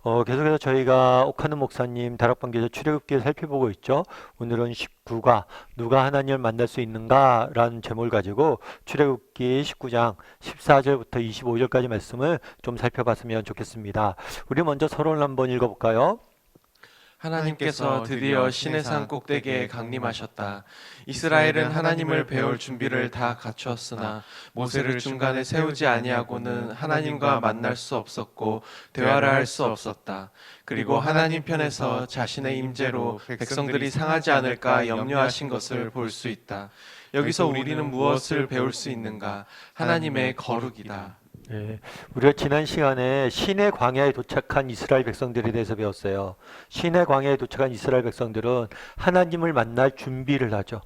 계속해서 저희가 옥하는 목사님 다락방교사 출애굽기를 살펴보고 있죠. 오늘은 19가 누가 하나님을 만날 수 있는가? 라는 제목을 가지고 출애굽기 19장 14절부터 25절까지 말씀을 좀 살펴봤으면 좋겠습니다. 우리 먼저 서론을 한번 읽어볼까요? 하나님께서 드디어 시내산 꼭대기에 강림하셨다. 이스라엘은 하나님을 배울 준비를 다 갖추었으나 모세를 중간에 세우지 아니하고는 하나님과 만날 수 없었고 대화를 할 수 없었다. 그리고 하나님 편에서 자신의 임재로 백성들이 상하지 않을까 염려하신 것을 볼 수 있다. 여기서 우리는 무엇을 배울 수 있는가? 하나님의 거룩이다. 예, 우리가 지난 시간에 시내 광야에 도착한 이스라엘 백성들에 대해서 배웠어요. 시내 광야에 도착한 이스라엘 백성들은 하나님을 만날 준비를 하죠.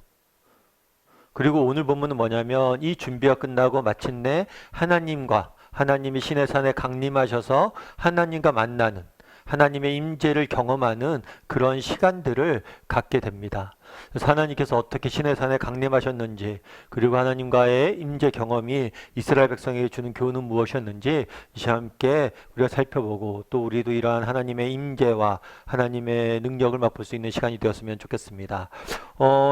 그리고 오늘 본문은 뭐냐면 이 준비가 끝나고 마침내 하나님이 시내산에 강림하셔서 하나님과 만나는 하나님의 임재를 경험하는 그런 시간들을 갖게 됩니다. 그래서 하나님께서 어떻게 시내산에 강림하셨는지, 그리고 하나님과의 임재 경험이 이스라엘 백성에게 주는 교훈은 무엇이었는지 이 시간 함께 우리가 살펴보고, 또 우리도 이러한 하나님의 임재와 하나님의 능력을 맛볼 수 있는 시간이 되었으면 좋겠습니다.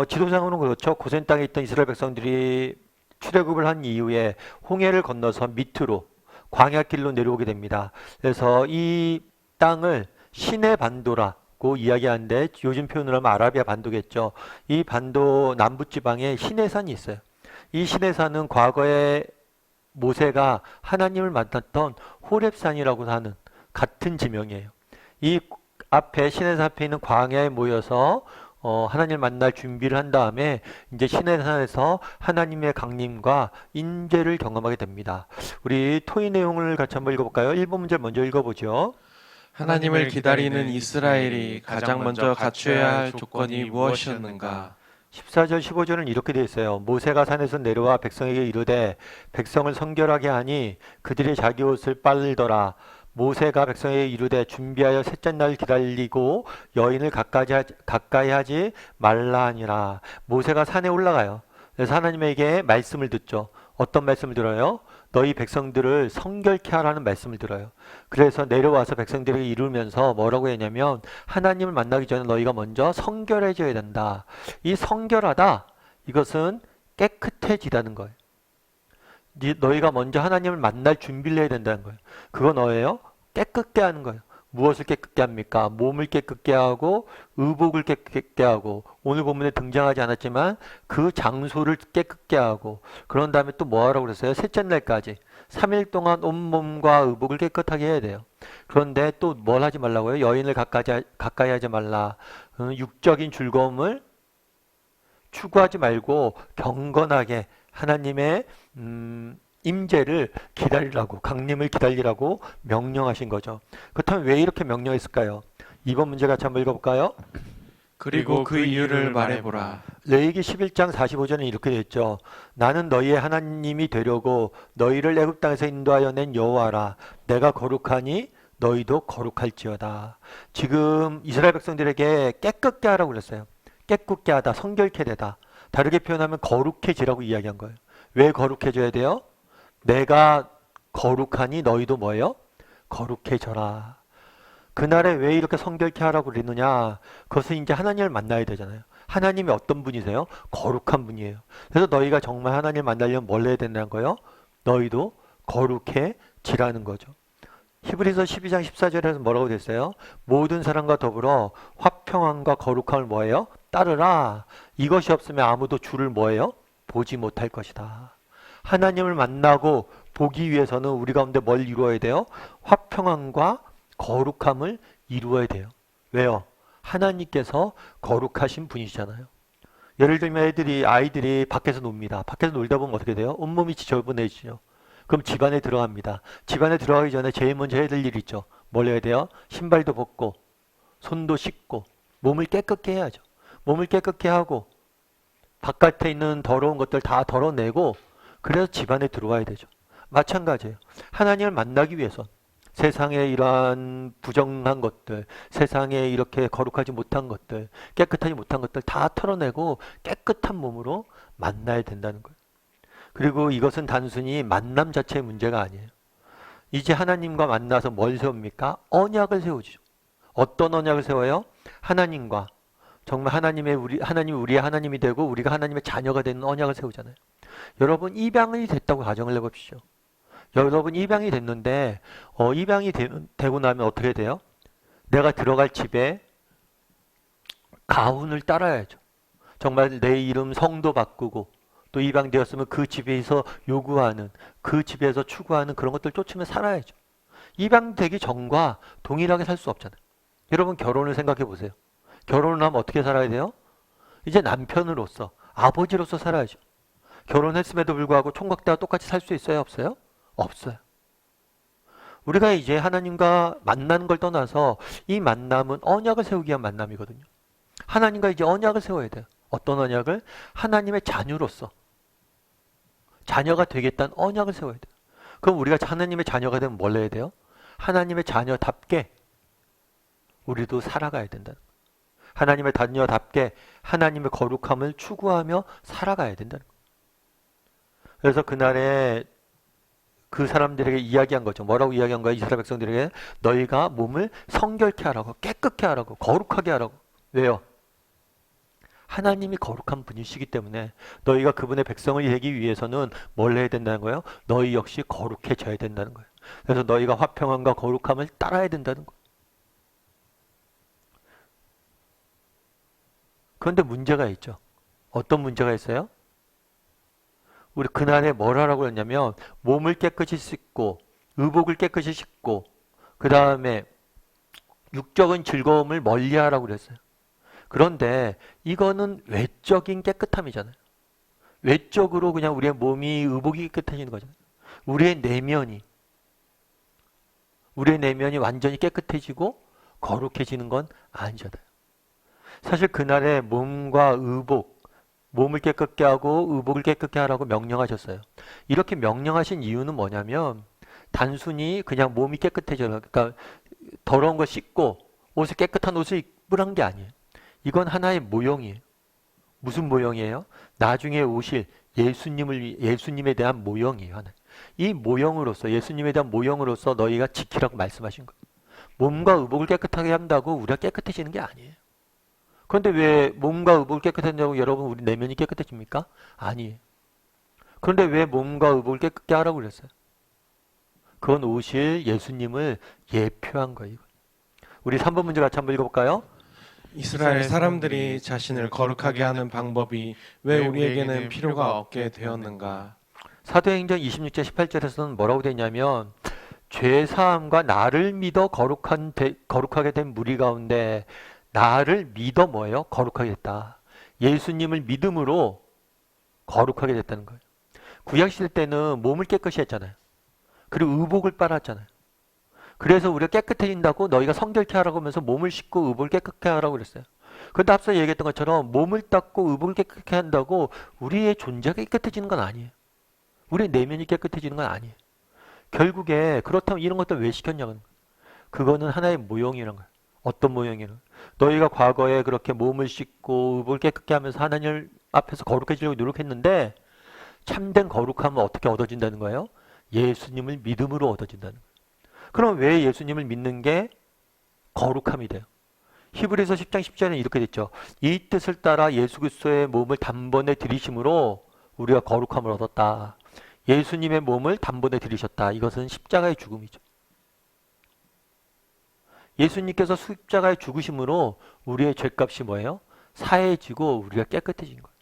지도상으로는 그렇죠. 고센 땅에 있던 이스라엘 백성들이 출애굽을 한 이후에 홍해를 건너서 밑으로 광야길로 내려오게 됩니다. 그래서 이 땅을 시내 반도라고 이야기하는데, 요즘 표현으로 하면 아라비아 반도겠죠. 이 반도 남부지방에 시내산이 있어요. 이 시내산은 과거에 모세가 하나님을 만났던 호렙산이라고 하는 같은 지명이에요. 이 앞에 시내산 앞에 있는 광야에 모여서 하나님을 만날 준비를 한 다음에 이제 시내산에서 하나님의 강림과 인재를 경험하게 됩니다. 우리 토의 내용을 같이 한번 읽어볼까요? 1번 문제 먼저 읽어보죠. 하나님을 기다리는 이스라엘이 가장 먼저 갖춰야 할 조건이 무엇이었는가? 14절 15절은 이렇게 되어 있어요. 모세가 산에서 내려와 백성에게 이르되 백성을 성결하게 하니 그들이 자기 옷을 빨더라. 모세가 백성에게 이르되 준비하여 셋째 날 기다리고 여인을 가까이 하지 말라 하니라. 모세가 산에 올라가요. 그래서 하나님에게 말씀을 듣죠. 어떤 말씀을 들어요? 너희 백성들을 성결케 하라는 말씀을 들어요. 그래서 내려와서 백성들에게 이루면서 뭐라고 했냐면, 하나님을 만나기 전에 너희가 먼저 성결해져야 된다. 이 성결하다, 이것은 깨끗해지다는 거예요. 너희가 먼저 하나님을 만날 준비를 해야 된다는 거예요. 그거 너예요? 깨끗게 하는 거예요. 무엇을 깨끗게 합니까? 몸을 깨끗게 하고 의복을 깨끗게 하고, 오늘 본문에 등장하지 않았지만 그 장소를 깨끗게 하고, 그런 다음에 또 뭐 하라고 그랬어요? 셋째 날까지 3일 동안 온몸과 의복을 깨끗하게 해야 돼요. 그런데 또 뭘 하지 말라고요? 여인을 가까이 하지 말라. 육적인 즐거움을 추구하지 말고 경건하게 하나님의 임재를 기다리라고, 강림을 기다리라고 명령하신 거죠. 그렇다면 왜 이렇게 명령했을까요? 2번 문제 같이 한번 읽어볼까요? 그리고 그 이유를 말해보라. 레위기 11장 45절은 이렇게 되어 있죠. 나는 너희의 하나님이 되려고 너희를 애굽 땅에서 인도하여 낸 여호와라. 내가 거룩하니 너희도 거룩할지어다. 지금 이스라엘 백성들에게 깨끗게 하라고 그랬어요. 깨끗게 하다, 성결케 되다. 다르게 표현하면 거룩해지라고 이야기한 거예요. 왜 거룩해져야 돼요? 내가 거룩하니 너희도 뭐예요? 거룩해져라. 그날에 왜 이렇게 성결케 하라고 그랬느냐? 그것은 이제 하나님을 만나야 되잖아요. 하나님이 어떤 분이세요? 거룩한 분이에요. 그래서 너희가 정말 하나님을 만나려면 뭘 해야 된다는 거예요? 너희도 거룩해지라는 거죠. 히브리서 12장 14절에서 뭐라고 됐어요? 모든 사람과 더불어 화평함과 거룩함을 뭐예요? 따르라. 이것이 없으면 아무도 주를 뭐예요? 보지 못할 것이다. 하나님을 만나고 보기 위해서는 우리 가운데 뭘 이루어야 돼요? 화평함과 거룩함을 이루어야 돼요. 왜요? 하나님께서 거룩하신 분이시잖아요. 예를 들면 아이들이 밖에서 놉니다. 밖에서 놀다 보면 어떻게 돼요? 온몸이 지저분해지죠. 그럼 집안에 들어갑니다. 집안에 들어가기 전에 제일 먼저 해야 될 일이 있죠. 뭘 해야 돼요? 신발도 벗고 손도 씻고 몸을 깨끗게 해야죠. 몸을 깨끗게 하고 바깥에 있는 더러운 것들 다 덜어내고, 그래서 집안에 들어와야 되죠. 마찬가지예요. 하나님을 만나기 위해서 세상에 이러한 부정한 것들, 세상에 이렇게 거룩하지 못한 것들, 깨끗하지 못한 것들 다 털어내고 깨끗한 몸으로 만나야 된다는 거예요. 그리고 이것은 단순히 만남 자체의 문제가 아니에요. 이제 하나님과 만나서 뭘 세웁니까? 언약을 세우죠. 어떤 언약을 세워요? 하나님과 정말 하나님이 우리의 하나님이 되고 우리가 하나님의 자녀가 되는 언약을 세우잖아요. 여러분 입양이 됐다고 가정을 해봅시오. 여러분 입양이 됐는데 입양이 되고 나면 어떻게 돼요? 내가 들어갈 집에 가훈을 따라야죠. 정말 내 이름 성도 바꾸고 또 입양되었으면 그 집에서 요구하는 그 집에서 추구하는 그런 것들 쫓으며 살아야죠. 입양되기 전과 동일하게 살 수 없잖아요. 여러분 결혼을 생각해 보세요. 결혼을 하면 어떻게 살아야 돼요? 이제 남편으로서 아버지로서 살아야죠. 결혼했음에도 불구하고 총각대와 똑같이 살 수 있어요? 없어요? 없어요. 우리가 이제 하나님과 만나는 걸 떠나서 이 만남은 언약을 세우기 위한 만남이거든요. 하나님과 이제 언약을 세워야 돼요. 어떤 언약을? 하나님의 자녀로서 자녀가 되겠다는 언약을 세워야 돼요. 그럼 우리가 하나님의 자녀가 되면 뭘 해야 돼요? 하나님의 자녀답게 우리도 살아가야 된다는 거예요. 하나님의 자녀답게 하나님의 거룩함을 추구하며 살아가야 된다는 거예요. 그래서 그날에 그 사람들에게 이야기한 거죠. 뭐라고 이야기한 거야? 이스라엘 백성들에게 너희가 몸을 성결케 하라고, 깨끗게 하라고, 거룩하게 하라고. 왜요? 하나님이 거룩한 분이시기 때문에 너희가 그분의 백성을 되기 위해서는 뭘 해야 된다는 거예요? 너희 역시 거룩해져야 된다는 거예요. 그래서 너희가 화평함과 거룩함을 따라야 된다는 거예요. 그런데 문제가 있죠. 어떤 문제가 있어요? 우리 그날에 뭘 하라고 했냐면 몸을 깨끗이 씻고 의복을 깨끗이 씻고 그 다음에 육적인 즐거움을 멀리하라고 그랬어요. 그런데 이거는 외적인 깨끗함이잖아요. 외적으로 그냥 우리의 몸이 의복이 깨끗해지는 거잖아요. 우리의 내면이 완전히 깨끗해지고 거룩해지는 건 아니잖아요. 사실 그날에 몸과 의복, 몸을 깨끗게 하고 의복을 깨끗게 하라고 명령하셨어요. 이렇게 명령하신 이유는 뭐냐면 단순히 그냥 몸이 깨끗해져라. 그러니까 더러운 거 씻고 옷을 깨끗한 옷을 입으란 게 아니에요. 이건 하나의 모형이에요. 무슨 모형이에요? 나중에 오실 예수님에 대한 모형이에요. 하나. 이 모형으로서 예수님에 대한 모형으로서 너희가 지키라고 말씀하신 거예요. 몸과 의복을 깨끗하게 한다고 우리가 깨끗해지는 게 아니에요. 그런데 왜 몸과 의복을 깨끗한다고 여러분 우리 내면이 깨끗해집니까? 아니에요. 그런데 왜 몸과 의복을 깨끗게 하라고 그랬어요? 그건 오실 예수님을 예표한 거예요. 우리 3번 문제 같이 한번 읽어볼까요? 이스라엘 사람들이 자신을 거룩하게 하는 방법이 왜 우리에게는 필요가 없게 되었는가? 사도행전 26절 18절에서는 뭐라고 되냐면 죄사함과 나를 믿어 거룩하게 된 무리 가운데 나를 믿어 뭐예요? 거룩하게 됐다. 예수님을 믿음으로 거룩하게 됐다는 거예요. 구약시대 때는 몸을 깨끗이 했잖아요. 그리고 의복을 빨았잖아요. 그래서 우리가 깨끗해진다고 너희가 성결케 하라고 하면서 몸을 씻고 의복을 깨끗게 하라고 그랬어요. 그런데 앞서 얘기했던 것처럼 몸을 닦고 의복을 깨끗게 한다고 우리의 존재가 깨끗해지는 건 아니에요. 우리의 내면이 깨끗해지는 건 아니에요. 결국에 그렇다면 이런 것들 왜 시켰냐고요. 그거는 하나의 모형이란 거예요. 어떤 모형이는 너희가 과거에 그렇게 몸을 씻고 의복을 깨끗게 하면서 하나님 앞에서 거룩해지려고 노력했는데 참된 거룩함은 어떻게 얻어진다는 거예요? 예수님을 믿음으로 얻어진다는 거예요. 그럼 왜 예수님을 믿는 게 거룩함이 돼요? 히브리서 10장 10절에는 이렇게 됐죠. 이 뜻을 따라 예수 그리스도의 몸을 단번에 들이심으로 우리가 거룩함을 얻었다. 예수님의 몸을 단번에 들이셨다. 이것은 십자가의 죽음이죠. 예수님께서 십자가의 죽으심으로 우리의 죄값이 뭐예요? 사해지고 우리가 깨끗해진 거예요.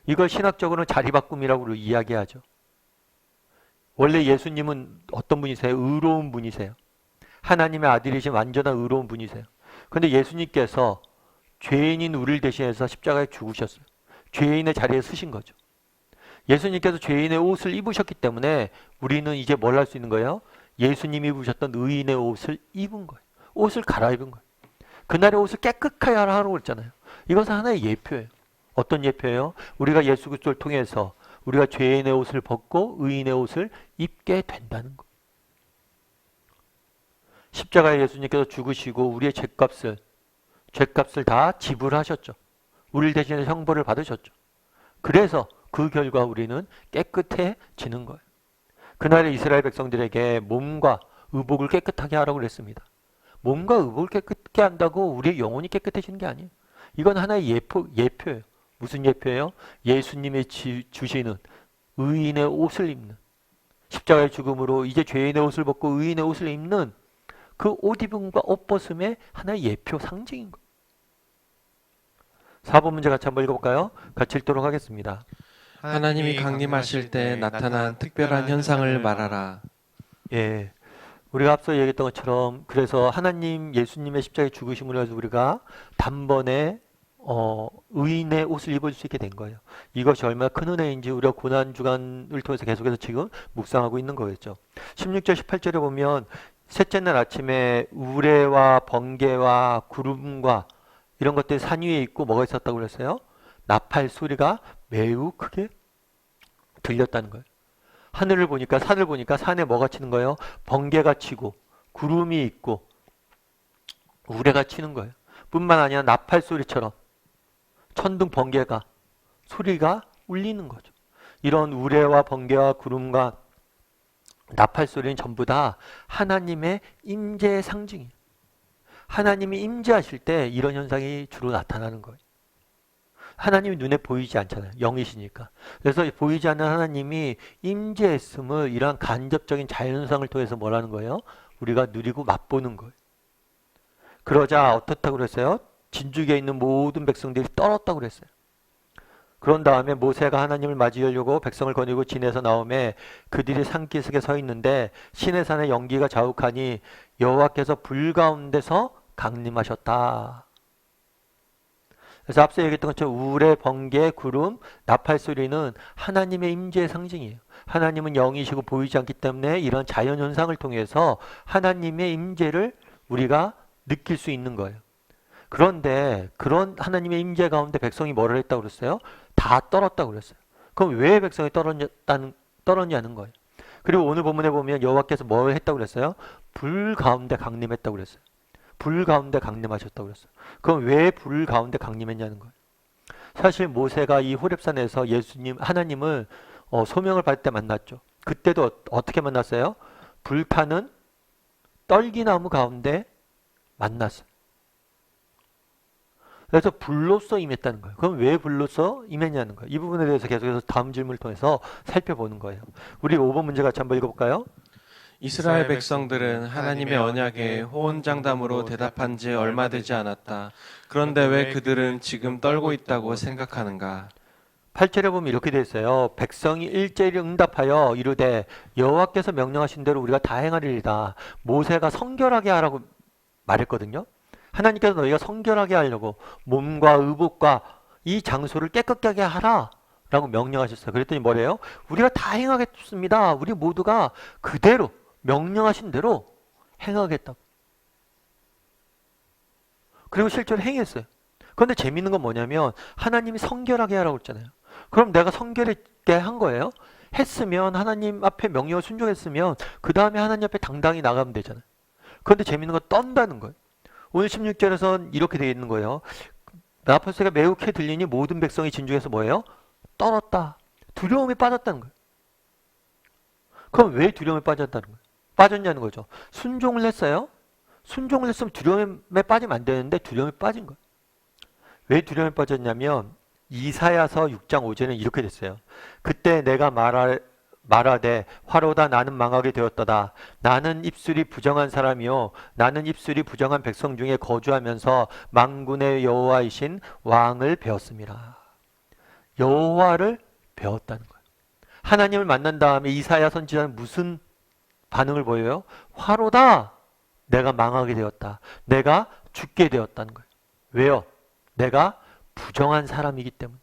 이걸 신학적으로는 자리바꿈이라고 이야기하죠. 원래 예수님은 어떤 분이세요? 의로운 분이세요. 하나님의 아들이신 완전한 의로운 분이세요. 그런데 예수님께서 죄인인 우리를 대신해서 십자가에 죽으셨어요. 죄인의 자리에 서신 거죠. 예수님께서 죄인의 옷을 입으셨기 때문에 우리는 이제 뭘 할 수 있는 거예요? 예수님이 입으셨던 의인의 옷을 입은 거예요. 옷을 갈아입은 거예요. 그날의 옷을 깨끗하게 하라고 했잖아요. 이것은 하나의 예표예요. 어떤 예표예요? 우리가 예수 그리스도를 통해서 우리가 죄인의 옷을 벗고 의인의 옷을 입게 된다는 것. 십자가에 예수님께서 죽으시고 우리의 죄값을 다 지불하셨죠. 우리를 대신해 형벌을 받으셨죠. 그래서 그 결과 우리는 깨끗해지는 거예요. 그날의 이스라엘 백성들에게 몸과 의복을 깨끗하게 하라고 그랬습니다. 몸과 의복을 깨끗게 한다고 우리의 영혼이 깨끗해지는 게 아니에요. 이건 하나의 예표예요. 무슨 예표예요? 예수님이 주시는 의인의 옷을 입는, 십자가의 죽음으로 이제 죄인의 옷을 벗고 의인의 옷을 입는 그 옷 입음과 옷 벗음의 하나의 예표 상징인 거예요. 4번 문제 같이 한번 읽어볼까요? 같이 읽도록 하겠습니다. 하나님이 강림하실 때 나타난 특별한 현상을 말하라. 예, 우리가 앞서 얘기했던 것처럼 그래서 하나님 예수님의 십자가의 죽으심으로 해서 우리가 단번에 의인의 옷을 입을 수 있게 된 거예요. 이것이 얼마나 큰 은혜인지 우리가 고난주간을 통해서 계속해서 지금 묵상하고 있는 거겠죠. 16절 18절에 보면 셋째 날 아침에 우레와 번개와 구름과 이런 것들이 산 위에 있고 뭐가 있었다고 그랬어요? 나팔 소리가 매우 크게 들렸다는 거예요. 하늘을 보니까 산을 보니까 산에 뭐가 치는 거예요? 번개가 치고 구름이 있고 우레가 치는 거예요. 뿐만 아니라 나팔 소리처럼 천둥 번개가 소리가 울리는 거죠. 이런 우레와 번개와 구름과 나팔 소리는 전부 다 하나님의 임재의 상징이에요. 하나님이 임재하실 때 이런 현상이 주로 나타나는 거예요. 하나님이 눈에 보이지 않잖아요. 영이시니까. 그래서 보이지 않는 하나님이 임재했음을 이러한 간접적인 자연현상을 통해서 뭐라는 거예요? 우리가 누리고 맛보는 거예요. 그러자 어떻다고 그랬어요? 진죽에 있는 모든 백성들이 떨었다고 그랬어요. 그런 다음에 모세가 하나님을 맞이하려고 백성을 거느리고 진에서 나오매 그들이 산기슭에 서 있는데 시내산의 연기가 자욱하니 여호와께서 불 가운데서 강림하셨다. 그래서 앞서 얘기했던 것처럼 우레, 번개, 구름, 나팔 소리는 하나님의 임재의 상징이에요. 하나님은 영이시고 보이지 않기 때문에 이런 자연현상을 통해서 하나님의 임재를 우리가 느낄 수 있는 거예요. 그런데 그런 하나님의 임재 가운데 백성이 뭐를 했다고 그랬어요? 다 떨었다고 그랬어요. 그럼 왜 백성이 떨었냐는 거예요. 그리고 오늘 본문에 보면 여호와께서 뭘 했다고 그랬어요? 불 가운데 강림했다고 그랬어요. 불 가운데 강림하셨다고 그랬어요. 그럼 왜 불 가운데 강림했냐는 거예요. 사실 모세가 이 호렙산에서 하나님을 소명을 받을 때 만났죠. 그때도 어떻게 만났어요? 불타는 떨기나무 가운데 만났어요. 그래서 불로써 임했다는 거예요. 그럼 왜 불로써 임했냐는 거예요. 이 부분에 대해서 계속해서 다음 질문을 통해서 살펴보는 거예요. 우리 5번 문제 같이 한번 읽어볼까요? 이스라엘 백성들은 하나님의 언약에 호언장담으로 대답한 지 얼마 되지 않았다. 그런데 왜 그들은 지금 떨고 있다고 생각하는가? 8절에 보면 이렇게 되어 있어요. 백성이 일제히 응답하여 이르되 여호와께서 명령하신 대로 우리가 다 행하리이다. 모세가 성결하게 하라고 말했거든요. 하나님께서 너희가 성결하게 하려고 몸과 의복과 이 장소를 깨끗하게 하라 라고 명령하셨어요. 그랬더니 뭐래요? 우리가 다 행하겠습니다. 우리 모두가 그대로 명령하신 대로 행하겠다고. 그리고 실제로 행했어요. 그런데 재밌는 건 뭐냐면 하나님이 성결하게 하라고 했잖아요. 그럼 내가 성결하게 한 거예요? 했으면 하나님 앞에 명령을 순종했으면 그 다음에 하나님 앞에 당당히 나가면 되잖아요. 그런데 재밌는 건 떤다는 거예요. 오늘 16절에서는 이렇게 되어 있는 거예요. 나팔 소리가 매우 크게 들리니 모든 백성이 진중에서 뭐예요? 떨었다. 두려움에 빠졌다는 거예요. 그럼 왜 두려움에 빠졌다는 거예요? 빠졌냐는 거죠. 순종을 했어요. 순종을 했으면 두려움에 빠지면 안 되는데 두려움에 빠진 거예요. 왜 두려움에 빠졌냐면 이사야서 6장 5절에는 이렇게 됐어요. 그때 내가 말하되 화로다 나는 망하게 되었도다. 나는 입술이 부정한 사람이요 나는 입술이 부정한 백성 중에 거주하면서 만군의 여호와이신 왕을 배웠습니다. 여호와를 배웠다는 거예요. 하나님을 만난 다음에 이사야 선지자는 무슨 반응을 보여요? 화로다. 내가 망하게 되었다. 내가 죽게 되었다는 거예요. 왜요? 내가 부정한 사람이기 때문에.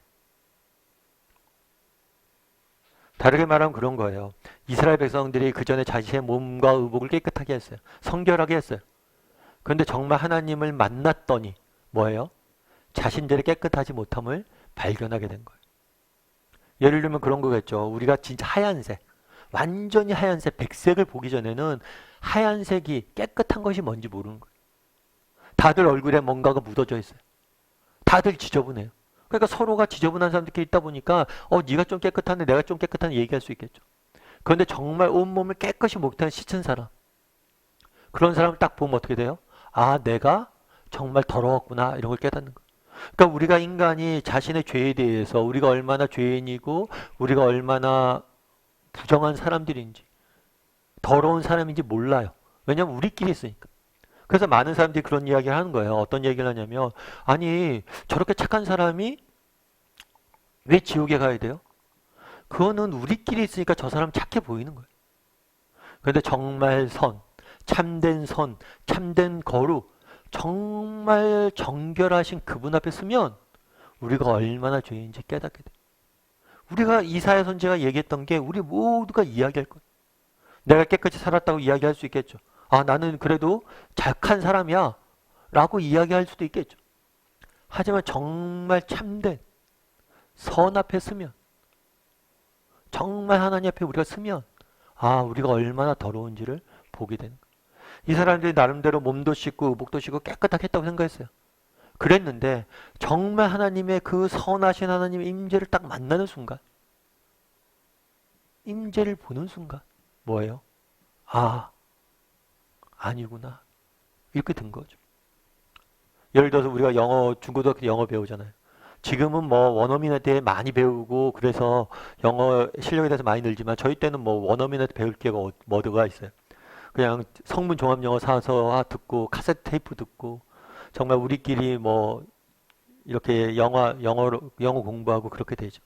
다르게 말하면 그런 거예요. 이스라엘 백성들이 그 전에 자신의 몸과 의복을 깨끗하게 했어요. 성결하게 했어요. 그런데 정말 하나님을 만났더니 뭐예요? 자신들의 깨끗하지 못함을 발견하게 된 거예요. 예를 들면 그런 거겠죠. 우리가 진짜 하얀색, 완전히 하얀색, 백색을 보기 전에는 하얀색이 깨끗한 것이 뭔지 모르는 거예요. 다들 얼굴에 뭔가가 묻어져 있어요. 다들 지저분해요. 그러니까 서로가 지저분한 사람들끼리 있다 보니까 네가 좀 깨끗하네, 내가 좀 깨끗하네 얘기할 수 있겠죠. 그런데 정말 온몸을 깨끗이 목욕탕에 씻은 사람, 그런 사람을 딱 보면 어떻게 돼요? 아, 내가 정말 더러웠구나, 이런 걸 깨닫는 거예요. 그러니까 우리가 인간이 자신의 죄에 대해서 우리가 얼마나 죄인이고 우리가 얼마나 부정한 사람들인지 더러운 사람인지 몰라요. 왜냐하면 우리끼리 있으니까. 그래서 많은 사람들이 그런 이야기를 하는 거예요. 어떤 얘기를 하냐면, 아니 저렇게 착한 사람이 왜 지옥에 가야 돼요? 그거는 우리끼리 있으니까 저 사람 착해 보이는 거예요. 그런데 정말 선, 참된 거룩, 정말 정결하신 그분 앞에 서면 우리가 얼마나 죄인지 깨닫게 돼요. 우리가 이사야 선지자가 얘기했던 게 우리 모두가 이야기할 거예요. 내가 깨끗이 살았다고 이야기할 수 있겠죠. 아, 나는 그래도 착한 사람이야 라고 이야기할 수도 있겠죠. 하지만 정말 참된 선 앞에 서면, 정말 하나님 앞에 우리가 서면, 아, 우리가 얼마나 더러운지를 보게 되는 거예요. 이 사람들이 나름대로 몸도 씻고 의복도 씻고 깨끗하게 했다고 생각했어요. 그랬는데 정말 하나님의 그 선하신 하나님의 임재를 딱 만나는 순간, 임재를 보는 순간 뭐예요? 아, 아니구나, 이렇게 된 거죠. 예를 들어서 우리가 중고등학교 때 영어 배우잖아요. 지금은 뭐 원어민에 대해 많이 배우고 그래서 영어 실력에 대해서 많이 늘지만 저희 때는 뭐 원어민에 배울 게 뭐가 있어요. 그냥 성문 종합 영어 사서 듣고 카세트 테이프 듣고 정말 우리끼리 뭐 이렇게 영어 공부하고 그렇게 되죠.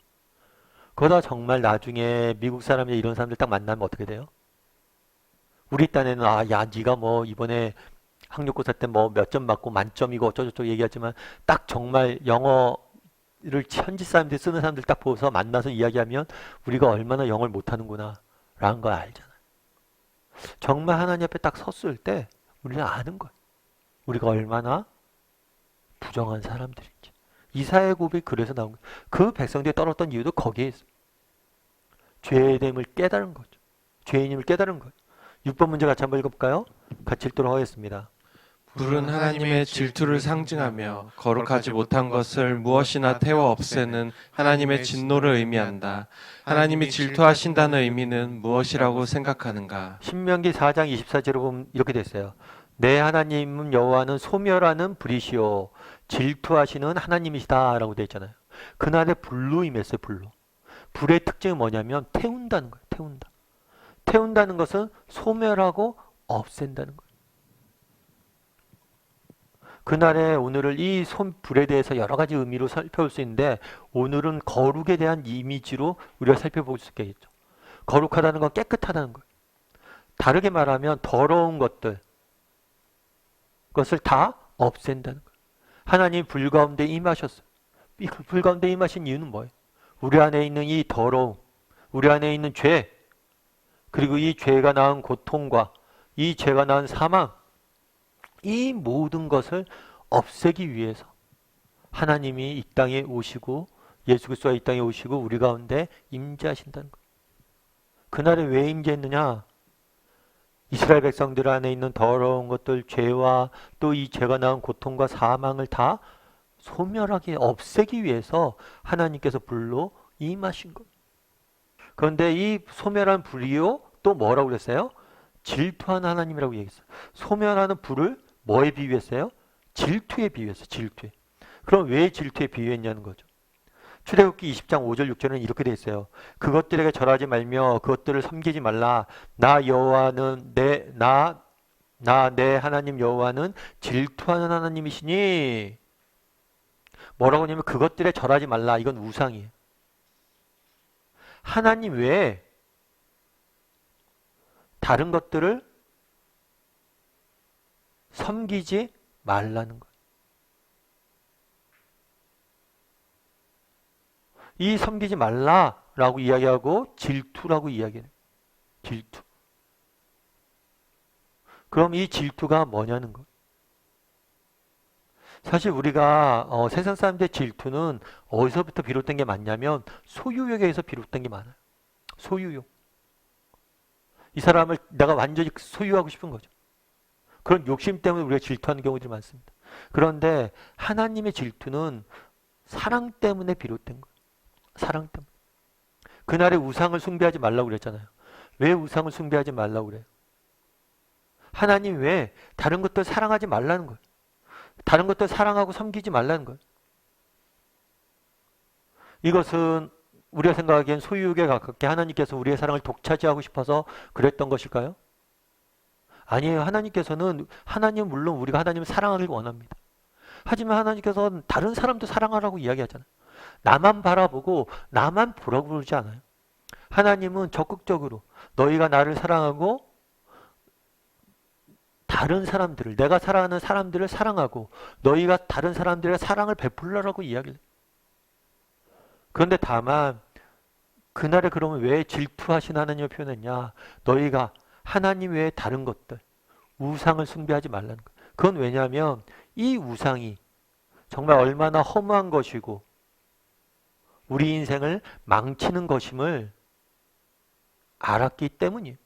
그러다 정말 나중에 미국 사람이나 이런 사람들 딱 만나면 어떻게 돼요? 우리 딴에는 아, 야, 네가 뭐 이번에 학력고사 때 뭐 몇 점 맞고 만점이고 어쩌고저쩌고 얘기하지만 딱 정말 영어를 현지 사람들이 쓰는 사람들 딱 보고서 만나서 이야기하면 우리가 얼마나 영어를 못하는구나 라는 걸 알잖아요. 정말 하나님 앞에 딱 섰을 때 우리는 아는 거예요. 우리가 얼마나 부정한 사람들인지. 이사야의 고백이 그래서 나온 거예요. 그 백성들이 떨었던 이유도 거기에 있어요. 죄됨을 깨달은 거죠. 죄인임을 깨달은 거예요. 6번 문제 같이 한번 읽어볼까요? 같이 읽도록 하겠습니다. 불은 하나님의 질투를 상징하며 거룩하지 못한 것을 무엇이나 태워 없애는 하나님의 진노를 의미한다. 하나님이 질투하신다는 의미는 무엇이라고 생각하는가? 신명기 4장 24절에 보면 이렇게 됐어요. 내 하나님은 여호와는 소멸하는 불이시오 질투하시는 하나님이시다 라고 되어 있잖아요. 그날의 불로 임했어요. 불로. 불의 특징은 뭐냐면 태운다는 거예요. 태운다. 태운다는 것은 소멸하고 없앤다는 거예요. 그날의 오늘을 이 불에 대해서 여러 가지 의미로 살펴볼 수 있는데 오늘은 거룩에 대한 이미지로 우리가 살펴볼 수 있겠죠. 거룩하다는 건 깨끗하다는 거예요. 다르게 말하면 더러운 것을 다 없앤다는 거예요. 하나님 불 가운데 임하셨어요. 이 불 가운데 임하신 이유는 뭐예요? 우리 안에 있는 이 더러움, 우리 안에 있는 죄, 그리고 이 죄가 낳은 고통과 이 죄가 낳은 사망, 이 모든 것을 없애기 위해서 하나님이 이 땅에 오시고 예수 그리스도가 이 땅에 오시고 우리 가운데 임재하신다는 거예요. 그날에 왜 임재했느냐? 이스라엘 백성들 안에 있는 더러운 것들, 죄와 또 이 죄가 낳은 고통과 사망을 다 소멸하게 없애기 위해서 하나님께서 불로 임하신 거예요. 그런데 이 소멸한 불이요 또 뭐라고 그랬어요? 질투하는 하나님이라고 얘기했어요. 소멸하는 불을 뭐에 비유했어요? 질투에 비유했어요. 질투에. 그럼 왜 질투에 비유했냐는 거죠. 출애굽기 20장 5절 6절은 이렇게 돼 있어요. 그것들에게 절하지 말며 그것들을 섬기지 말라. 나 여호와는 내 하나님 여호와는 질투하는 하나님이시니. 뭐라고 하냐면 그것들에 절하지 말라. 이건 우상이에요. 하나님 외에 다른 것들을 섬기지 말라는 거예요. 이 섬기지 말라라고 이야기하고 질투라고 이야기해요. 질투. 그럼 이 질투가 뭐냐는 거예요. 사실 우리가 세상 사람들의 질투는 어디서부터 비롯된 게 많냐면 소유욕에서 비롯된 게 많아요. 소유욕. 이 사람을 내가 완전히 소유하고 싶은 거죠. 그런 욕심 때문에 우리가 질투하는 경우들이 많습니다. 그런데 하나님의 질투는 사랑 때문에 비롯된 거예요. 사랑 때문에. 그날에 우상을 숭배하지 말라고 그랬잖아요. 왜 우상을 숭배하지 말라고 그래요? 하나님 외에 다른 것들 사랑하지 말라는 거예요. 다른 것들 사랑하고 섬기지 말라는 거예요. 이것은 우리가 생각하기엔 소유욕에 가깝게 하나님께서 우리의 사랑을 독차지하고 싶어서 그랬던 것일까요? 아니에요. 하나님은 물론 우리가 하나님을 사랑하길 원합니다. 하지만 하나님께서는 다른 사람도 사랑하라고 이야기하잖아요. 나만 바라보고 나만 보라고 그러지 않아요. 하나님은 적극적으로 너희가 나를 사랑하고 다른 사람들을, 내가 사랑하는 사람들을 사랑하고 너희가 다른 사람들의 사랑을 베풀라라고 이야기를 해요. 그런데 다만 그날에 그러면 왜 질투하신 하나님을 표현했냐? 너희가 하나님 외에 다른 것들, 우상을 숭배하지 말라는 거예요. 그건 왜냐하면 이 우상이 정말 얼마나 허무한 것이고 우리 인생을 망치는 것임을 알았기 때문이에요.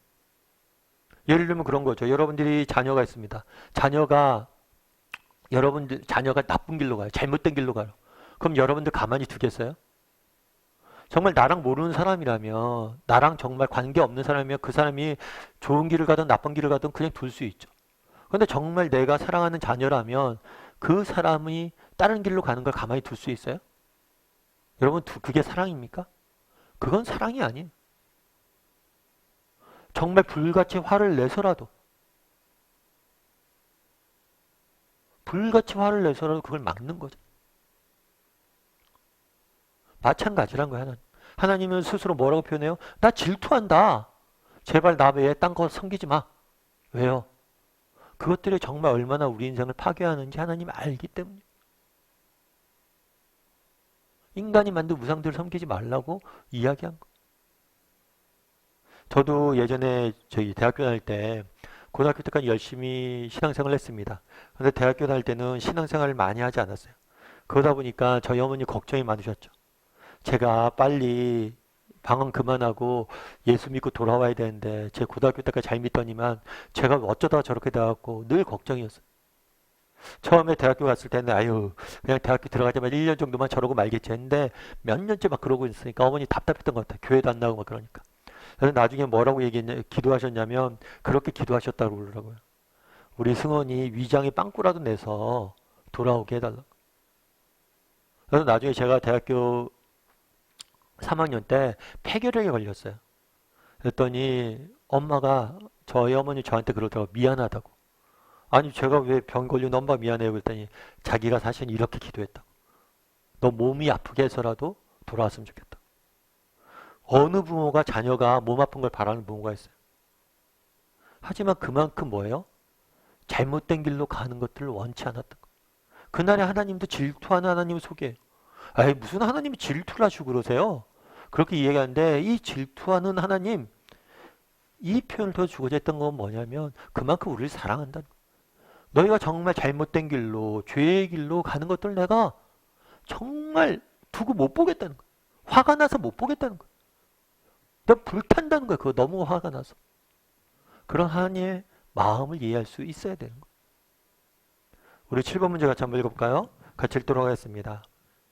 예를 들면 그런 거죠. 여러분들이 자녀가 있습니다. 자녀가 나쁜 길로 가요. 잘못된 길로 가요. 그럼 여러분들 가만히 두겠어요? 정말 나랑 모르는 사람이라면, 나랑 정말 관계없는 사람이면 그 사람이 좋은 길을 가든 나쁜 길을 가든 그냥 둘 수 있죠. 그런데 정말 내가 사랑하는 자녀라면 그 사람이 다른 길로 가는 걸 가만히 둘 수 있어요? 여러분, 그게 사랑입니까? 그건 사랑이 아니에요. 정말 불같이 화를 내서라도 그걸 막는 거죠. 마찬가지란 거예요. 하나님은 스스로 뭐라고 표현해요? 나 질투한다. 제발 나 외에 딴 거 섬기지 마. 왜요? 그것들이 정말 얼마나 우리 인생을 파괴하는지 하나님이 알기 때문에. 인간이 만든 우상들을 섬기지 말라고 이야기한 거. 저도 예전에 대학교 다닐 때 고등학교 때까지 열심히 신앙생활을 했습니다. 그런데 대학교 다닐 때는 신앙생활을 많이 하지 않았어요. 그러다 보니까 저희 어머니 걱정이 많으셨죠. 제가 빨리 방황 그만하고 예수 믿고 돌아와야 되는데 제 고등학교 때까지 잘 믿더니만 제가 어쩌다 저렇게 돼갖고 늘 걱정이었어요. 처음에 대학교 갔을 때는 그냥 대학교 들어가자마자 1년 정도만 저러고 말겠지 했는데 몇 년째 막 그러고 있으니까 어머니 답답했던 것 같아요. 교회도 안 나오고 막 그러니까. 그래서 나중에 뭐라고 기도하셨냐면 그렇게 기도하셨다고 그러더라고요. 우리 승원이 위장에 빵꾸라도 내서 돌아오게 해달라고. 그래서 나중에 제가 대학교 3학년 때 폐결핵에 걸렸어요. 그랬더니 엄마가 저희 어머니 저한테 그러더라고요. 미안하다고. 아니 제가 왜 병 걸린 엄마 미안해요 그랬더니 자기가 사실 이렇게 기도했다고. 너 몸이 아프게 해서라도 돌아왔으면 좋겠다. 어느 부모가 자녀가 몸 아픈 걸 바라는 부모가 있어요. 하지만 그만큼 뭐예요? 잘못된 길로 가는 것들을 원치 않았던 거. 그날에 하나님도 질투하는 하나님을 소개해요. 무슨 하나님이 질투를 하시고 그러세요? 그렇게 이야기하는데 이 질투하는 하나님, 이 표현을 더 주고자 했던 건 뭐냐면 그만큼 우리를 사랑한다는 거예요. 너희가 정말 잘못된 길로, 죄의 길로 가는 것들을 내가 정말 두고 못 보겠다는 거예요. 화가 나서 못 보겠다는 거예요. 내가 불탄다는 거예요. 그거 너무 화가 나서. 그런 하나님의 마음을 이해할 수 있어야 되는 거예요. 우리 7번 문제 같이 한번 읽어볼까요? 같이 읽도록 하겠습니다.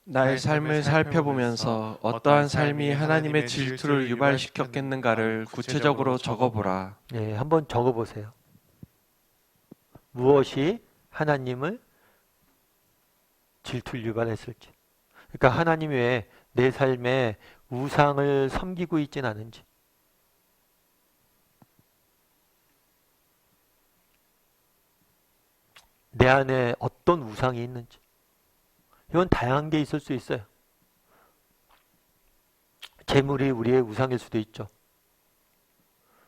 나의 삶을 살펴보면서 어떠한 삶이 하나님의 질투를 유발시켰겠는가를 구체적으로 적어보라. 네, 한번 적어보세요. 무엇이 하나님을 질투를 유발했을지. 그러니까 하나님 외에 내 삶에 우상을 섬기고 있진 않은지. 내 안에 어떤 우상이 있는지. 이건 다양한 게 있을 수 있어요. 재물이 우리의 우상일 수도 있죠.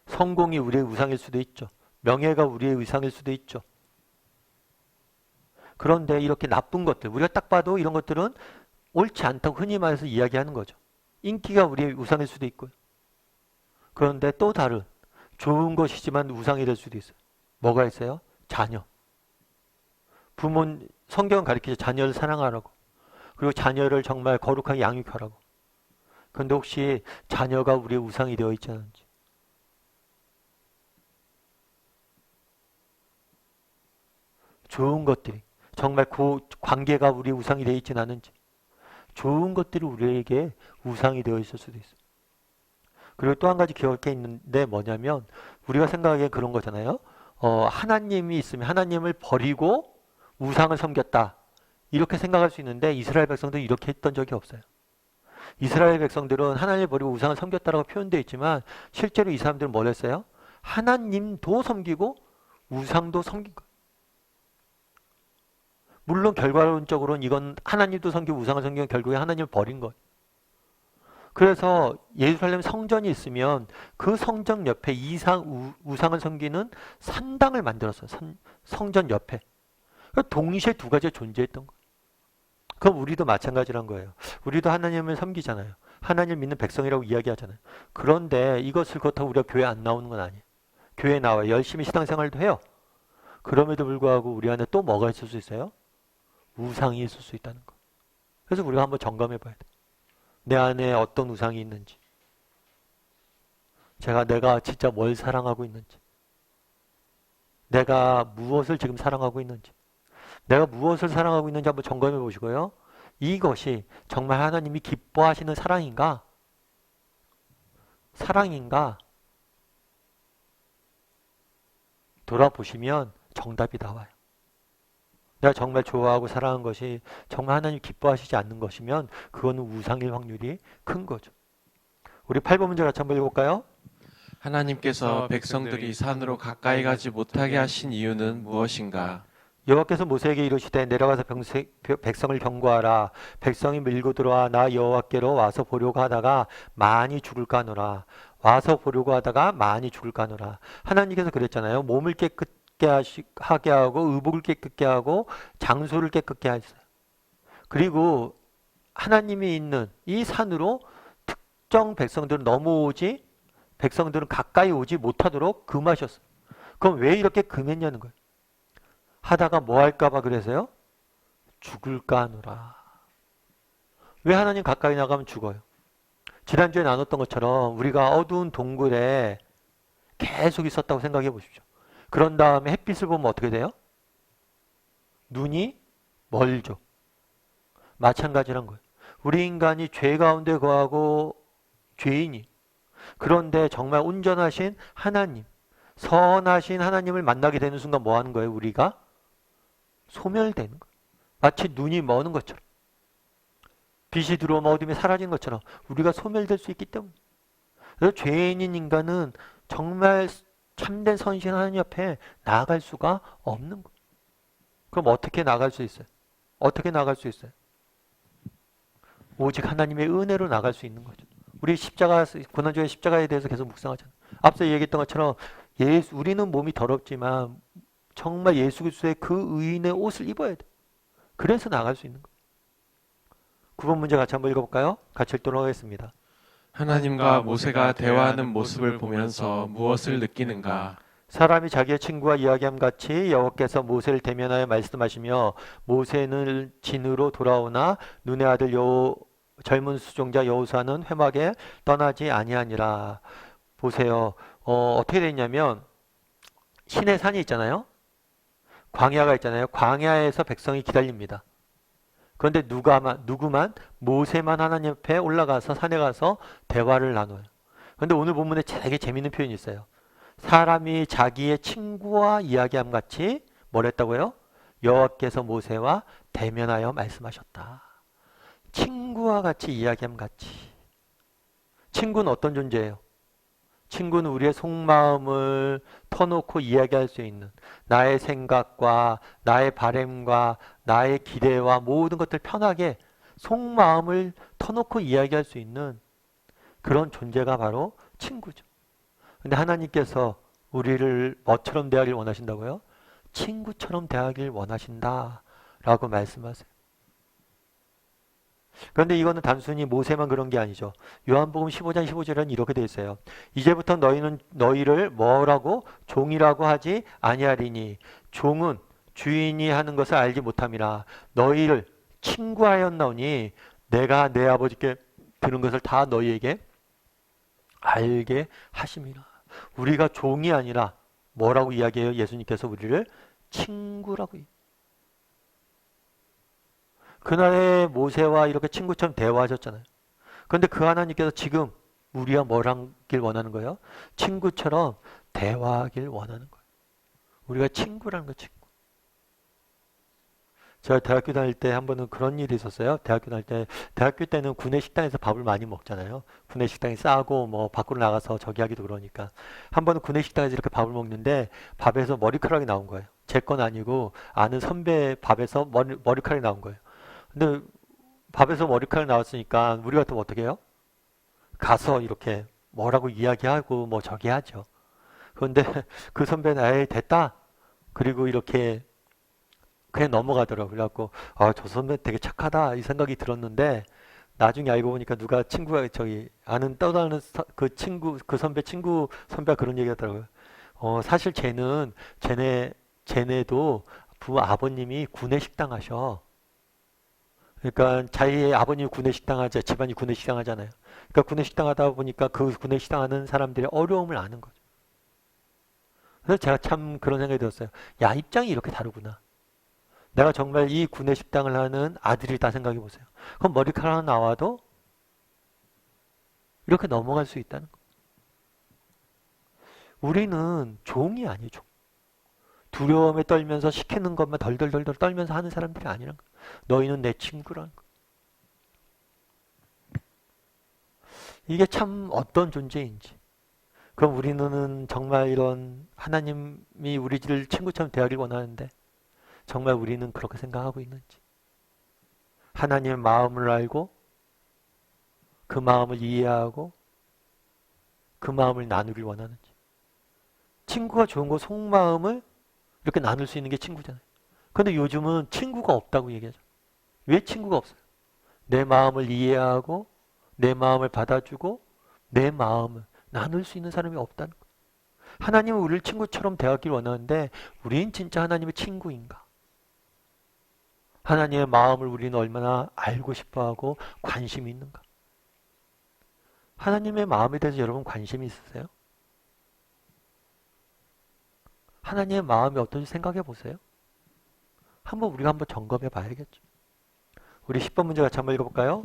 성공이 우리의 우상일 수도 있죠. 명예가 우리의 우상일 수도 있죠. 그런데 이렇게 나쁜 것들, 우리가 딱 봐도 이런 것들은 옳지 않다고 흔히 말해서 이야기하는 거죠. 인기가 우리의 우상일 수도 있고요. 그런데 또 다른 좋은 것이지만 우상이 될 수도 있어요. 뭐가 있어요? 자녀. 성경은 가르치죠. 자녀를 사랑하라고. 그리고 자녀를 정말 거룩하게 양육하라고. 그런데 혹시 자녀가 우리의 우상이 되어 있지 않은지. 좋은 것들이 정말 그 관계가 우리의 우상이 되어 있지는 않은지. 좋은 것들이 우리에게 우상이 되어 있을 수도 있어요. 그리고 또 한 가지 기억할 게 있는데 뭐냐면 우리가 생각하기에 그런 거잖아요. 하나님이 있으면 하나님을 버리고 우상을 섬겼다. 이렇게 생각할 수 있는데 이스라엘 백성들은 이렇게 했던 적이 없어요. 이스라엘 백성들은 하나님을 버리고 우상을 섬겼다라고 표현되어 있지만 실제로 이 사람들은 뭘 했어요? 하나님도 섬기고 우상도 섬긴 거예요. 물론 결과론적으로는 이건 하나님도 섬기고 우상을 섬기면 결국에 하나님을 버린 거예요. 그래서 예루살렘 성전이 있으면 그 성전 옆에 우상을 섬기는 산당을 만들었어요. 성전 옆에. 동시에 두 가지가 존재했던 거예요. 그럼 우리도 마찬가지란 거예요. 우리도 하나님을 섬기잖아요. 하나님을 믿는 백성이라고 이야기하잖아요. 그런데 이것을 그렇다고 우리가 교회 안 나오는 건 아니에요. 교회에 나와요. 열심히 신앙생활도 해요. 그럼에도 불구하고 우리 안에 또 뭐가 있을 수 있어요? 우상이 있을 수 있다는 거. 그래서 우리가 한번 점검해 봐야 돼요. 내 안에 어떤 우상이 있는지. 내가 진짜 뭘 사랑하고 있는지. 내가 무엇을 지금 사랑하고 있는지. 내가 무엇을 사랑하고 있는지 한번 점검해 보시고요. 이것이 정말 하나님이 기뻐하시는 사랑인가? 돌아보시면 정답이 나와요. 내가 정말 좋아하고 사랑한 것이 정말 하나님 기뻐하시지 않는 것이면 그거는 우상일 확률이 큰 거죠. 우리 8번 문제 같이 한번 읽어볼까요? 하나님께서 백성들이 산으로 가까이 가지 못하게 하신 이유는 무엇인가? 여호와께서 모세에게 이르시되 내려가서 백성을 경고하라. 백성이 밀고 들어와 나 여호와께로 와서 보려고 하다가 많이 죽을까 하노라. 와서 보려고 하다가 많이 죽을까 하노라. 하나님께서 그랬잖아요. 몸을 깨끗게 하게 하고 의복을 깨끗게 하고 장소를 깨끗게 하셨어요. 그리고 하나님이 있는 이 산으로 특정 백성들은 넘어오지 백성들은 가까이 오지 못하도록 금하셨어요. 그럼 왜 이렇게 금했냐는 거예요. 하다가 뭐 할까봐 그래서요? 죽을까 하노라. 왜 하나님 가까이 나가면 죽어요? 지난주에 나눴던 것처럼 우리가 어두운 동굴에 계속 있었다고 생각해 보십시오. 그런 다음에 햇빛을 보면 어떻게 돼요? 눈이 멀죠. 마찬가지란 거예요. 우리 인간이 죄 가운데 거하고 죄인이. 그런데 정말 온전하신 하나님, 선하신 하나님을 만나게 되는 순간 뭐 하는 거예요? 우리가 소멸되는 거예요. 마치 눈이 머는 것처럼. 빛이 들어오면 어둠이 사라지는 것처럼 우리가 소멸될 수 있기 때문에. 그래서 죄인인 인간은 정말 참된 선신 하나님 앞에 나아갈 수가 없는 거예요. 그럼 어떻게 나갈 수 있어요? 어떻게 나갈 수 있어요? 오직 하나님의 은혜로 나갈 수 있는 거죠. 우리 고난주의 십자가에 대해서 계속 묵상하잖아요. 앞서 얘기했던 것처럼 우리는 몸이 더럽지만 정말 예수 그리스도의 그 의인의 옷을 입어야 돼. 그래서 나갈 수 있는 거예요. 9번 문제 같이 한번 읽어볼까요? 같이 읽도록 하겠습니다. 하나님과 모세가 대화하는 모습을 보면서 무엇을 느끼는가? 사람이 자기의 친구와 이야기함 같이 여호와께서 모세를 대면하여 말씀하시며 모세는 진으로 돌아오나 눈의 아들 젊은 수종자 여호수아는 회막에 떠나지 아니하니라. 보세요. 어떻게 됐냐면 신의 산이 있잖아요. 광야가 있잖아요. 광야에서 백성이 기다립니다. 그런데 누구만 모세만 하나님 앞에 올라가서 산에 가서 대화를 나눠요. 그런데 오늘 본문에 되게 재밌는 표현이 있어요. 사람이 자기의 친구와 이야기함 같이 뭘 했다고요? 여호와께서 모세와 대면하여 말씀하셨다. 친구와 같이 이야기함 같이. 친구는 어떤 존재예요? 친구는 우리의 속마음을 터놓고 이야기할 수 있는 나의 생각과 나의 바램과 나의 기대와 모든 것들 편하게 속마음을 터놓고 이야기할 수 있는 그런 존재가 바로 친구죠. 근데 하나님께서 우리를 뭐처럼 대하길 원하신다고요? 친구처럼 대하길 원하신다라고 말씀하세요. 그런데 이거는 단순히 모세만 그런 게 아니죠. 요한복음 15장 15절에는 이렇게 되어 있어요. 이제부터 너희는 너희를 뭐라고 종이라고 하지 아니하리니 종은 주인이 하는 것을 알지 못함이라. 너희를 친구하였나오니 내가 내 아버지께 들은 것을 다 너희에게 알게 하심이라. 우리가 종이 아니라 뭐라고 이야기해요? 예수님께서 우리를 친구라고. 그날의 모세와 이렇게 친구처럼 대화하셨잖아요. 그런데 그 하나님께서 지금 우리와 뭘 하길 원하는 거예요? 친구처럼 대화하길 원하는 거예요. 우리가 친구라는 거 친구. 제가 대학교 다닐 때 한 번은 그런 일이 있었어요. 대학교 때는 구내 식당에서 밥을 많이 먹잖아요. 구내 식당이 싸고 뭐 밖으로 나가서 저기 하기도 그러니까. 한 번은 구내 식당에서 이렇게 밥을 먹는데 밥에서 머리카락이 나온 거예요. 제 건 아니고 아는 선배 밥에서 머리카락이 나온 거예요. 근데 밥에서 머리카락이 나왔으니까 우리 같으면 어떻게 해요? 가서 이렇게 뭐라고 이야기하고 뭐 저기 하죠. 그런데 그 선배는 에이 됐다. 그리고 이렇게 그냥 넘어가더라고요. 그래갖고 저 선배 되게 착하다 이 생각이 들었는데 나중에 알고 보니까 누가 친구가 저기 아는 떠나는 그 친구 그 선배가 그런 얘기 하더라고요. 사실 쟤네도 부 아버님이 구내식당 하셔. 그러니까 자기의 아버님이 구내식당 하자 집안이 구내식당 하잖아요. 그러니까 구내식당 하다 보니까 그 구내식당 하는 사람들의 어려움을 아는 거죠. 그래서 제가 참 그런 생각이 들었어요. 야, 입장이 이렇게 다르구나. 내가 정말 이 구내식당을 하는 아들이다 생각해 보세요. 그럼 머리카락 하나 나와도 이렇게 넘어갈 수 있다는 거. 우리는 종이 아니에요. 종. 두려움에 떨면서 시키는 것만 덜덜덜덜 떨면서 하는 사람들이 아니란 거. 너희는 내 친구란 거. 이게 참 어떤 존재인지. 그럼 우리는 정말 이런 하나님이 우리를 친구처럼 대하길 원하는데 정말 우리는 그렇게 생각하고 있는지. 하나님의 마음을 알고 그 마음을 이해하고 그 마음을 나누길 원하는지. 친구가 좋은 거 속마음을 이렇게 나눌 수 있는 게 친구잖아요. 그런데 요즘은 친구가 없다고 얘기하죠. 왜 친구가 없어요? 내 마음을 이해하고 내 마음을 받아주고 내 마음을 나눌 수 있는 사람이 없다는 거예요. 하나님은 우리를 친구처럼 대하길 원하는데 우린 진짜 하나님의 친구인가? 하나님의 마음을 우리는 얼마나 알고 싶어하고 관심이 있는가? 하나님의 마음에 대해서 여러분 관심이 있으세요? 하나님의 마음이 어떤지 생각해 보세요. 우리가 한번 점검해 봐야겠죠. 우리 10번 문제 같이 한번 읽어볼까요?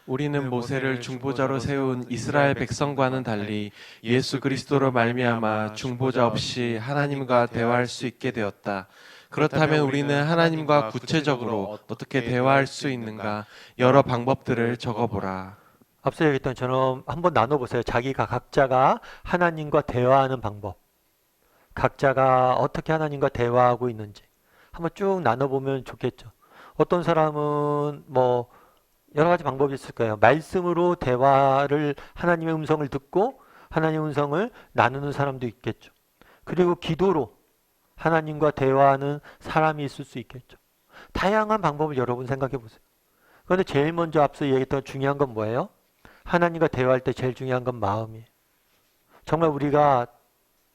우리는 모세를 중보자로 세운 이스라엘 백성과는 달리 예수 그리스도로 말미암아 중보자 없이 하나님과 대화할 수 있게 되었다. 그렇다면 우리는 하나님과 구체적으로 어떻게 대화할 수 있는가? 여러 방법들을 적어보라. 앞서 얘기했던 처럼 한번 나눠보세요. 각자가 하나님과 대화하는 방법. 각자가 어떻게 하나님과 대화하고 있는지 한번 쭉 나눠보면 좋겠죠. 어떤 사람은 뭐 여러 가지 방법이 있을 거예요. 말씀으로 대화를 하나님의 음성을 듣고 하나님의 음성을 나누는 사람도 있겠죠. 그리고 기도로 하나님과 대화하는 사람이 있을 수 있겠죠. 다양한 방법을 여러분 생각해 보세요. 그런데 제일 먼저 앞서 얘기했던 중요한 건 뭐예요? 하나님과 대화할 때 제일 중요한 건 마음이에요. 정말 우리가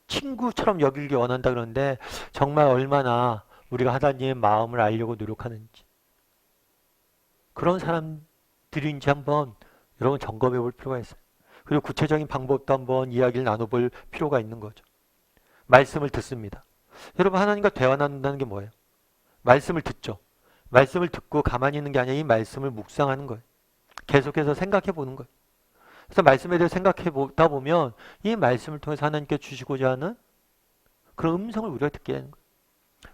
친구처럼 여기길 원한다 그러는데 정말 얼마나 우리가 하나님의 마음을 알려고 노력하는지 그런 사람들인지 한번 여러분 점검해 볼 필요가 있어요. 그리고 구체적인 방법도 한번 이야기를 나눠볼 필요가 있는 거죠. 말씀을 듣습니다. 여러분 하나님과 대화 나눈다는 게 뭐예요? 말씀을 듣죠. 말씀을 듣고 가만히 있는 게 아니라 이 말씀을 묵상하는 거예요. 계속해서 생각해 보는 거예요. 그래서 말씀에 대해 생각해 보다 보면 이 말씀을 통해서 하나님께 주시고자 하는 그런 음성을 우리가 듣게 되는 거예요.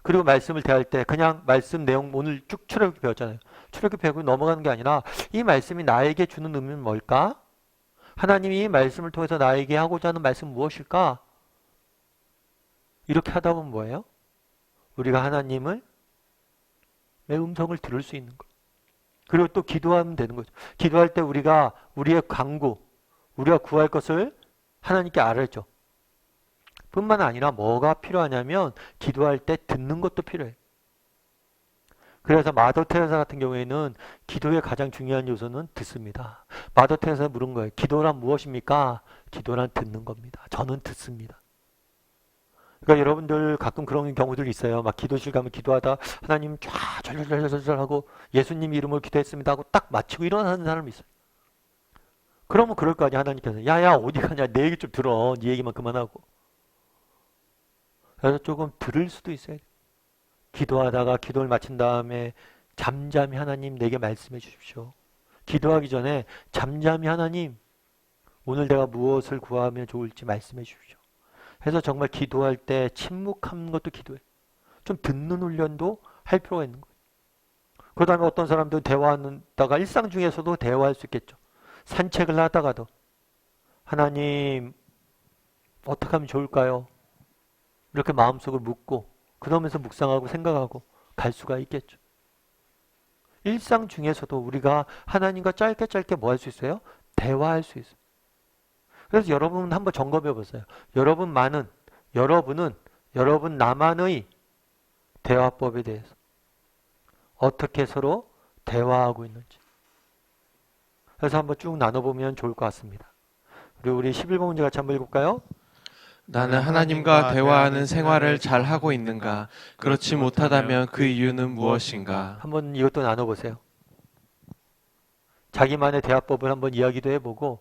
그리고 말씀을 대할 때 그냥 말씀 내용 오늘 쭉 출애굽기 배웠잖아요. 출애굽기 배우고 넘어가는 게 아니라 이 말씀이 나에게 주는 의미는 뭘까? 하나님이 이 말씀을 통해서 나에게 하고자 하는 말씀은 무엇일까? 이렇게 하다 보면 뭐예요? 우리가 하나님을 내 음성을 들을 수 있는 거예요. 그리고 또 기도하면 되는 거죠. 기도할 때 우리가 우리의 간구, 우리가 구할 것을 하나님께 알아야죠. 뿐만 아니라 뭐가 필요하냐면 기도할 때 듣는 것도 필요해요. 그래서 마더 테레사 같은 경우에는 기도의 가장 중요한 요소는 듣습니다. 마더 테레사가 물은 거예요. 기도란 무엇입니까? 기도란 듣는 겁니다. 저는 듣습니다. 그러니까 여러분들 가끔 그런 경우들 있어요. 막 기도실 가면 기도하다 하나님 쫙 절절절절 하고 예수님 이름으로 기도했습니다 하고 딱 마치고 일어나는 사람이 있어요. 그러면 그럴 거 아니야. 하나님께서 야야 어디 가냐 내 얘기 좀 들어. 네 얘기만 그만하고. 그래서 조금 들을 수도 있어요. 기도하다가 기도를 마친 다음에 잠잠히 하나님 내게 말씀해 주십시오. 기도하기 전에 잠잠히 하나님 오늘 내가 무엇을 구하면 좋을지 말씀해 주십시오. 해서 정말 기도할 때 침묵하는 것도 기도해. 좀 듣는 훈련도 할 필요가 있는 거예요. 그 다음에 어떤 사람들은 대화하다가 일상 중에서도 대화할 수 있겠죠. 산책을 하다가도 하나님 어떻게 하면 좋을까요? 이렇게 마음속을 묻고 그러면서 묵상하고 생각하고 갈 수가 있겠죠. 일상 중에서도 우리가 하나님과 짧게 뭐 할 수 있어요? 대화할 수 있어요. 그래서 여러분 한번 점검해 보세요. 여러분은 여러분 나만의 대화법에 대해서 어떻게 서로 대화하고 있는지. 그래서 한번 쭉 나눠보면 좋을 것 같습니다. 그리고 우리 11번 문제 같이 한번 읽을까요? 나는 하나님과 대화하는 생활을 잘 하고 있는가? 그렇지 못하다면 그 이유는 무엇인가? 한번 이것도 나눠보세요. 자기만의 대화법을 한번 이야기도 해보고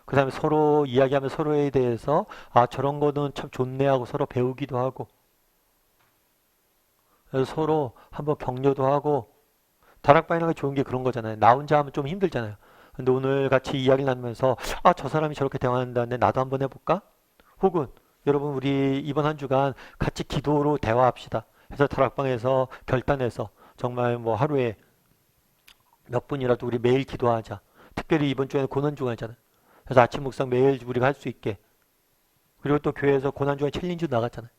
그 다음에 서로 이야기하면 서로에 대해서 아 저런 거는 참 좋네 하고 서로 배우기도 하고 그래서 서로 한번 격려도 하고 다락방이라는 게 좋은 게 그런 거잖아요. 나 혼자 하면 좀 힘들잖아요. 근데 오늘 같이 이야기를 나누면서 아 저 사람이 저렇게 대화한다는데 나도 한번 해볼까? 혹은 여러분 우리 이번 한 주간 같이 기도로 대화합시다. 그래서 다락방에서 결단해서 정말 뭐 하루에 몇 분이라도 우리 매일 기도하자. 특별히 이번 주에는 고난주간이잖아요. 그래서 아침 묵상 매일 우리가 할 수 있게. 그리고 또 교회에서 고난주간 챌린지도 나갔잖아요.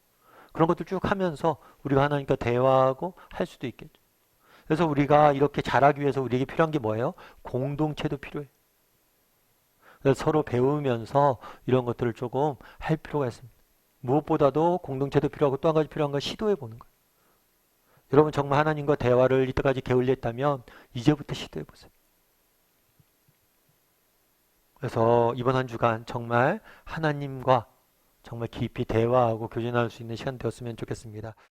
그런 것들 쭉 하면서 우리가 하나님과 대화하고 할 수도 있겠죠. 그래서 우리가 이렇게 잘하기 위해서 우리에게 필요한 게 뭐예요? 공동체도 필요해요. 그래서 서로 배우면서 이런 것들을 조금 할 필요가 있습니다. 무엇보다도 공동체도 필요하고 또 한 가지 필요한 건 시도해 보는 거예요. 여러분 정말 하나님과 대화를 이때까지 게을리 했다면 이제부터 시도해 보세요. 그래서 이번 한 주간 정말 하나님과 정말 깊이 대화하고 교제할 수 있는 시간 되었으면 좋겠습니다.